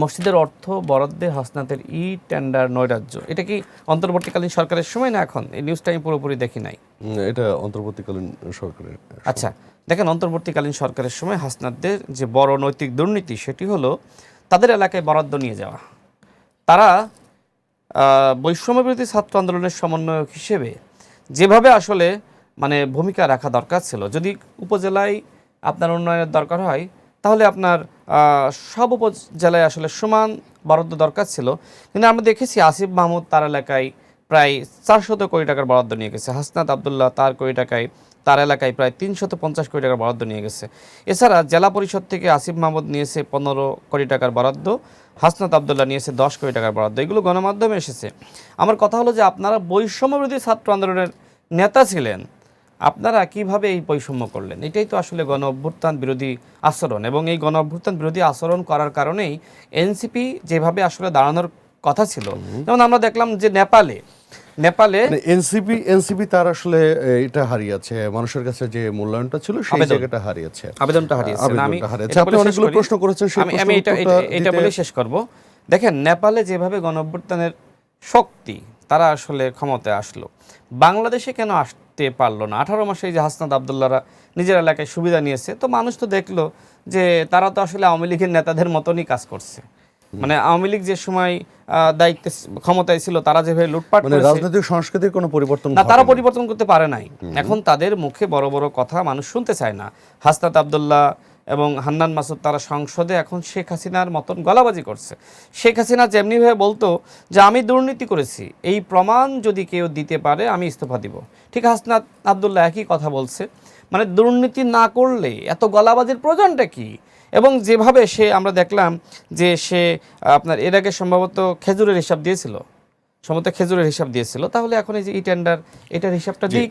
মসজিদের অর্থ বরাদ্দে হাসনাতের টেন্ডার নৈরাজ্য, এটা কি অন্তর্বর্তীকালীন সরকারের সময় না এখন? এই নিউজটা আমি পুরোপুরি দেখি নাই। এটা অন্তর্বর্তীকালীন সরকারের। আচ্ছা, দেখেন, অন্তর্বর্তীকালীন সরকারের সময় হাসনাতদের যে বড় নৈতিক দুর্নীতি সেটি হলো তাদের এলাকায় বরাদ্দ নিয়ে যাওয়া। তারা বৈষম্যবিরোধী ছাত্র আন্দোলনের সমন্বয়ক হিসেবে যেভাবে আসলে মানে ভূমিকা রাখা দরকার ছিল, যদি উপজেলায় আপনার উন্নয়নের দরকার হয় তাহলে আপনার সব উপজেলায় আসলে সমান বরাদ্দ দরকার ছিল। কিন্তু আমরা দেখেছি আসিফ মাহমুদ তার এলাকায় প্রায় 400 কোটি টাকার বরাদ্দ নিয়ে গেছে, হাসনাত আবদুল্লাহ তার কোটি টাকায় তার এলাকায় প্রায় 350 কোটি টাকার বরাদ্দ নিয়ে গেছে। এছাড়া জেলা পরিষদ থেকে আসিফ মাহমুদ নিয়েছে 15 কোটি টাকার বরাদ্দ, হাসনাত আবদুল্লাহ নিয়েছে 10 কোটি টাকার বরাদ্দ। এগুলো গণমাধ্যমে এসেছে। আমার কথা হলো যে আপনারা বৈষম্যবিরোধী ছাত্র আন্দোলনের নেতা ছিলেন, আপনারা কিভাবে এই বৈষম্য করলেন? এটাই তো আসলে গণ অভ্যুত্থান বিরোধী আচরণ, এবং এই গণ অভ্যুত্থান বিরোধী আচরণ করার কারণেই এনসিপি যেভাবে আসলে দাঁড়ানোর কথা ছিল, যেমন আমরা দেখলাম যে নেপালে এনসিপি তার আসলে এটা হারিয়েছে, মানুষের কাছে যে মূল্যায়নটা ছিল সেই জায়গাটা হারিয়েছে, আবেদনটা হারিয়েছে। আপনি অনেকগুলো প্রশ্ন করেছেন, আমি এটা বলে শেষ করব। দেখেন, নেপালে যেভাবে গণ অভ্যুত্থানের শক্তি তারা আসলে ক্ষমতায় আসলো, বাংলাদেশে কেন আসতে পারলো না? 18 মাসে যে হাসনাত আবদুল্লাহরা নিজের এলাকায় সুবিধা নিয়েছে, তো মানুষ তো দেখলো যে তারা তো আসলে আওয়ামী লীগের নেতাদের মতনই কাজ করছে। মানে আওয়ামী লীগ যে সময় দায়িত্বে ক্ষমতায় ছিল তারা যেভাবে লুটপাট করেছে, রাজনৈতিক সংস্কৃতির কোনো পরিবর্তন না, তারা পরিবর্তন করতে পারে নাই। এখন তাদের মুখে বড় বড় কথা মানুষ শুনতে চায় না। হাসনাত আবদুল্লাহ এবং হান্নান মাসুদ তারা সংসদে এখন শেখ হাসিনার মতন গলাবাজি করছে। শেখ হাসিনা যেমনিভাবে বলতো যে আমি দুর্নীতি করেছি, এই প্রমাণ যদি কেউ দিতে পারে আমি ইস্তফা দিব, ঠিক হাসনাত আবদুল্লাহ একই কথা বলছে। মানে দুর্নীতি না করলে এত গলাবাজির প্রয়োজনটা কি? এবং যেভাবে সে আমরা দেখলাম যে সে আপনার এর আগে সম্ভবত খেজুরের হিসাব দিয়েছিল, তাহলে এখন এই যে টেন্ডার, এটার হিসাবটা দিই।